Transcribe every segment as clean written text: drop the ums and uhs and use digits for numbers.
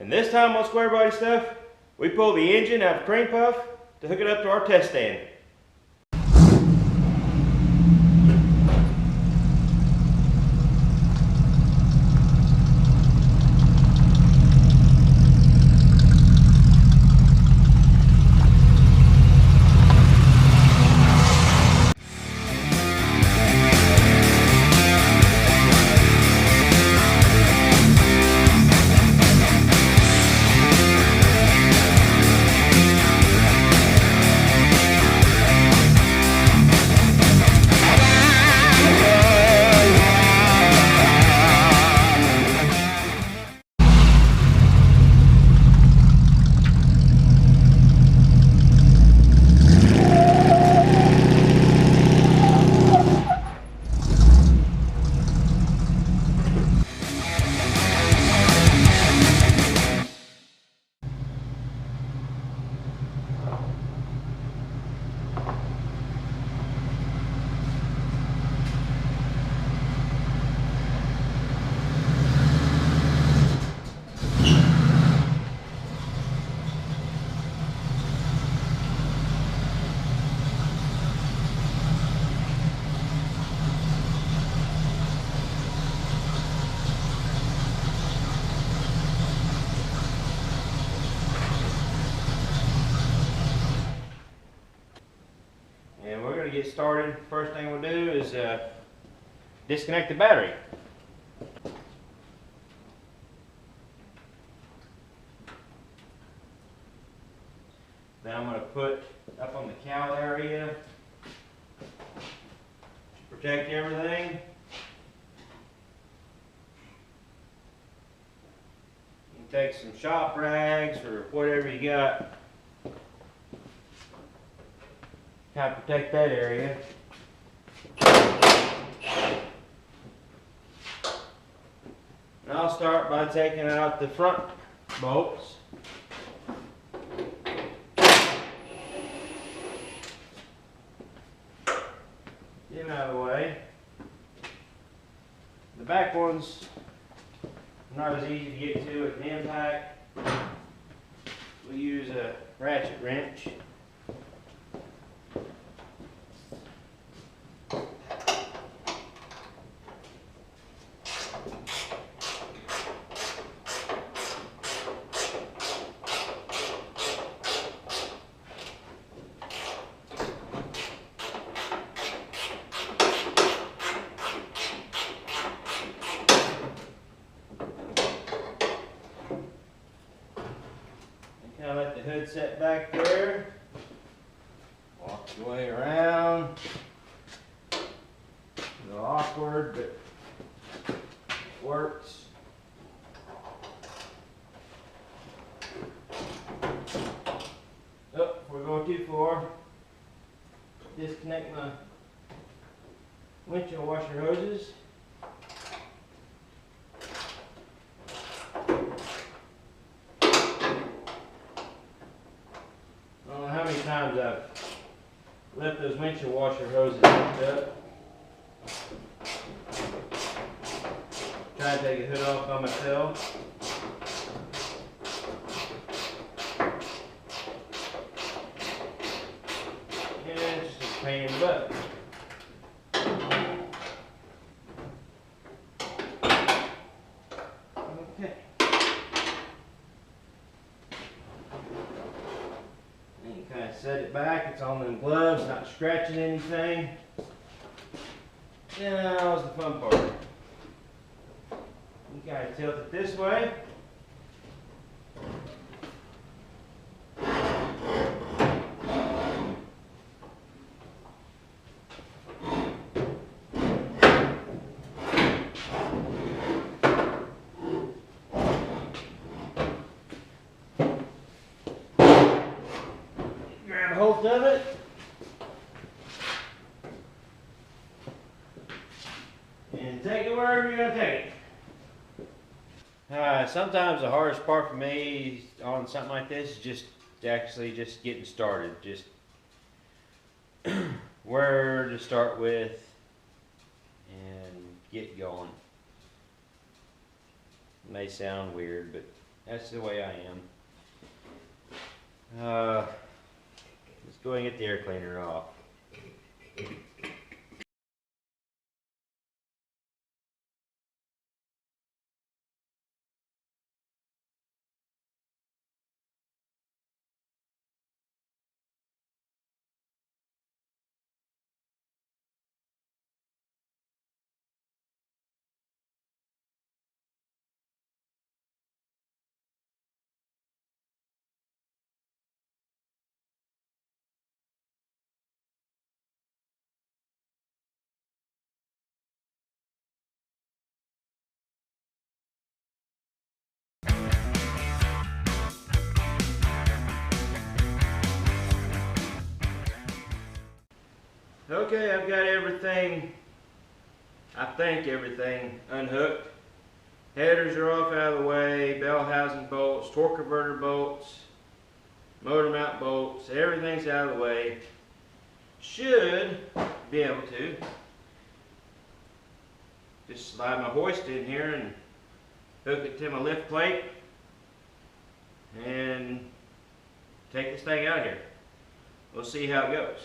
And this time on Squarebody stuff, we pull the engine out of Creampuff to hook it up to our test stand. And we're going to get started. First thing we'll do is disconnect the battery. Then I'm going to put up on the cowl area to protect everything. You can take some shop rags or whatever you got. Kind of protect that area. And I'll start by taking out the front bolts. Get them out of the way. The back ones are not as easy to get to with an impact. We use a ratchet wrench. Kind of let the hood set back there. Walk your way around. A little awkward, but it works. Oh, if we're going too far, disconnect my windshield washer hoses. I don't know how many times I've left those windshield washer hoses hooked up. Try to take a hood off by myself. And it's just a pain in the butt. Okay. And you kind of set it back. It's on them gloves, not scratching anything. Now, that was the fun part. You kind of tilt it this way. Grab a hold of it. And take it wherever you're going to take it. Sometimes the hardest part for me on something like this is just getting started. Just where to start with and get going. It may sound weird, but That's the way I am. Let's go ahead and get the air cleaner off. Okay, I've got everything, I think everything unhooked. Headers are off out of the way, bell housing bolts, torque converter bolts, motor mount bolts, everything's out of the way. Should be able to just slide my hoist in here and hook it to my lift plate and take this thing out of here. We'll see how it goes.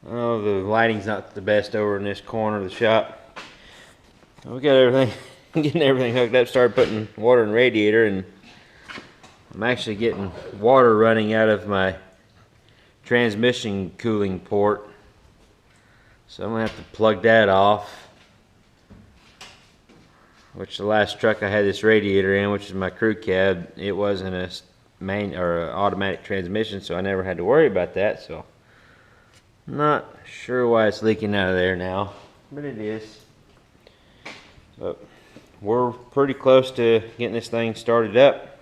Oh, the lighting's not the best over in this corner of the shop. We got everything, getting everything hooked up, started putting water in the radiator, and I'm actually getting water running out of my transmission cooling port. So I'm gonna have to plug that off. Which the last truck I had this radiator in, which is my crew cab, it wasn't a main or an automatic transmission, so I never had to worry about that. So I'm not sure why it's leaking out of there now, but it is. But we're pretty close to getting this thing started up.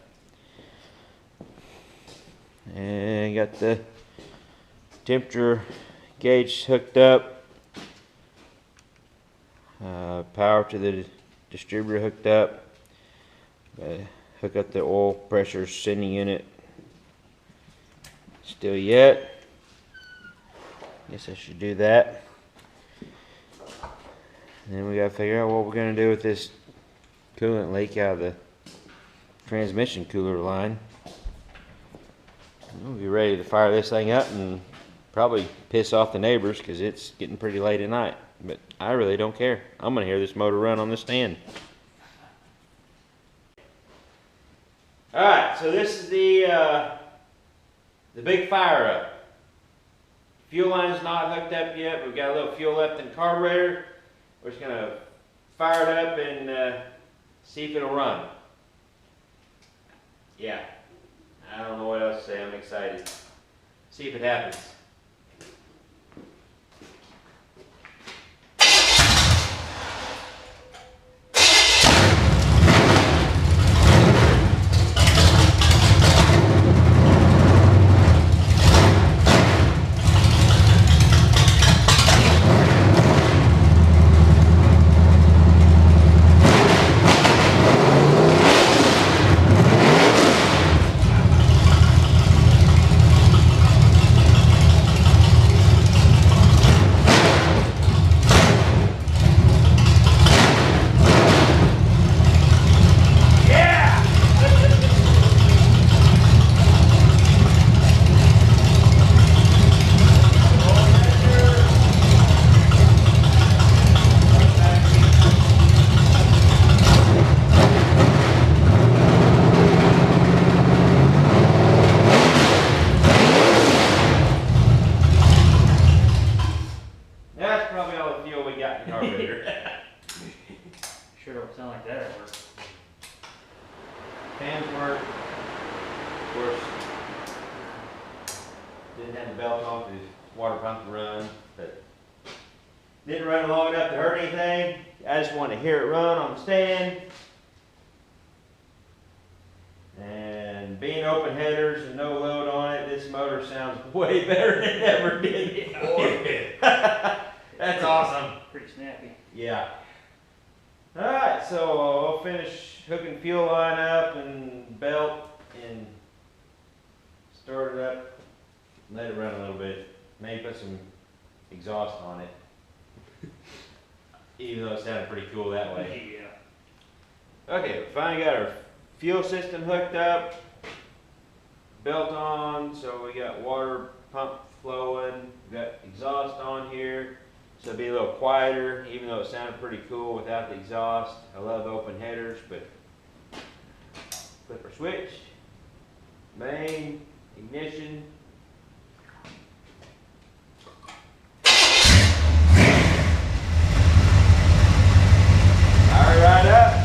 And got the temperature gauge hooked up. Power to the distributor hooked up. Hook up the oil pressure sending unit. Still yet. Guess I should do that. And then we gotta figure out what we're gonna do with this coolant leak out of the transmission cooler line. We'll be ready to fire this thing up and probably piss off the neighbors because it's getting pretty late at night. But I really don't care. I'm gonna hear this motor run on the stand. Alright, so this is the big fire up. Fuel line's not hooked up yet. We've got a little fuel left in the carburetor. We're just going to fire it up and see if it'll run. Yeah, I don't know what else to say. I'm excited. See if it happens. Sure don't sound like that at work. Fans work. Of course, didn't have the belt off his water pump to run, but didn't run long enough to hurt anything. I just wanted to hear it run on the stand. And being open headers and no load on it, this motor sounds way better than it ever did. That's awesome. Pretty snappy. Yeah. Alright, so I'll finish hooking fuel line up and belt and start it up. Let it run a little bit. Maybe put some exhaust on it. Even though it sounded pretty cool that way. Yeah. Okay, finally got our fuel system hooked up. Belt on, so we got water pump flowing. We got exhaust on here. So it'll be a little quieter, even though it sounded pretty cool without the exhaust. I love open headers, but flip our switch, main, ignition. Fire right up.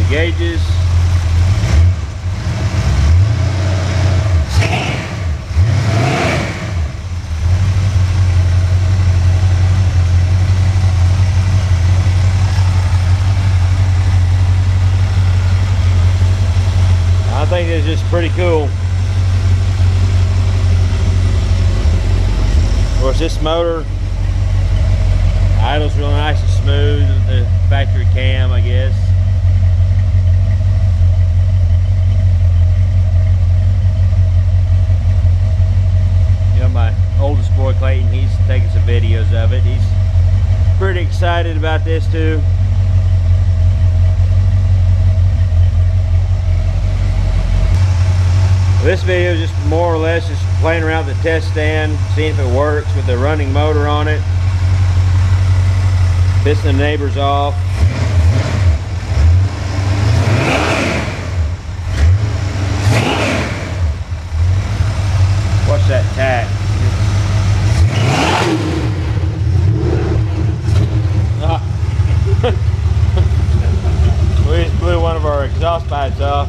Gauges. I think it's just pretty cool. Of course, this motor Idle's real nice and smooth with the factory cam, I guess. You know, my oldest boy Clayton, he's taking some videos of it. He's pretty excited about this too. This video is just more or less just playing around with the test stand, seeing if it works with the running motor on it. Pissing the neighbors off. Watch that tack. We just blew one of our exhaust pipes off.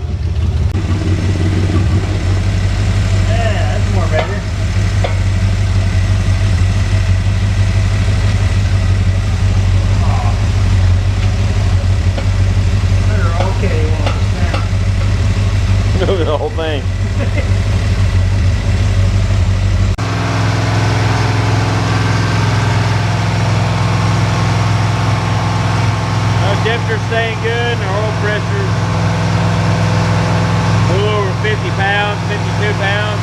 Yeah, that's more better. Okay, Move the whole thing. Our temperature's staying good and our oil pressure's a little over 50 pounds, 52 pounds.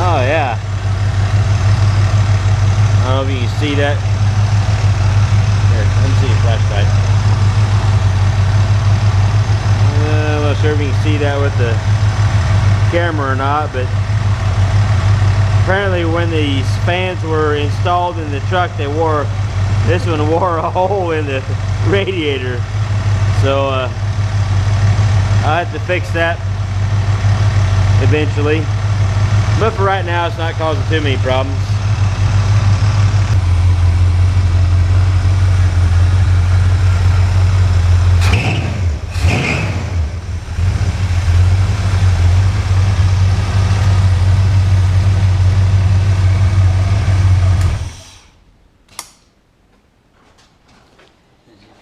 Oh yeah. I don't know if you can see that. Here, let me see your flashlight. I'm not sure if you can see that with the camera or not, but apparently when these fans were installed in the truck, they wore, this one wore a hole in the radiator. So I'll have to fix that eventually. But for right now, it's not causing too many problems.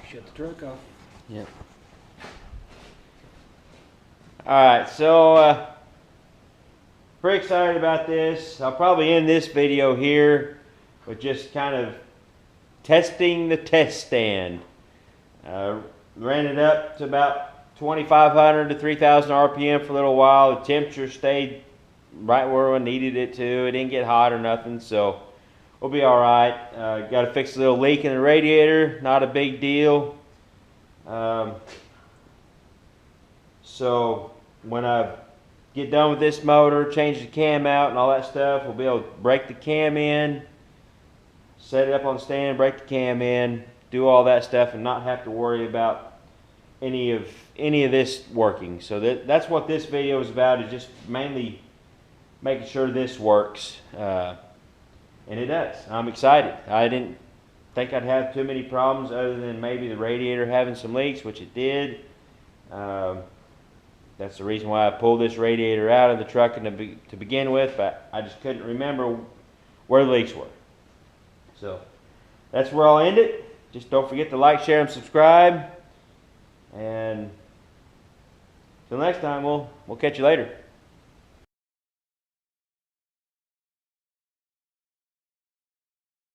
Shut the truck off. Yep. Alright, so pretty excited about this. I'll probably end this video here with just kind of testing the test stand. Ran it up to about 2,500 to 3,000 RPM for a little while. The temperature stayed right where I needed it to. It didn't get hot or nothing, so we'll be alright. Got to fix a little leak in the radiator, not a big deal. So when I get done with this motor, change the cam out and all that stuff, we'll be able to break the cam in, set it up on the stand, break the cam in, do all that stuff and not have to worry about any of this working. So that's what this video is about, is just mainly making sure this works. And it does. I'm excited. I didn't think I'd have too many problems other than maybe the radiator having some leaks, which it did. That's the reason why I pulled this radiator out of the truck to begin with, but I just couldn't remember where the leaks were. So that's where I'll end it. Just don't forget to like, share, and subscribe. And till next time, we'll catch you later.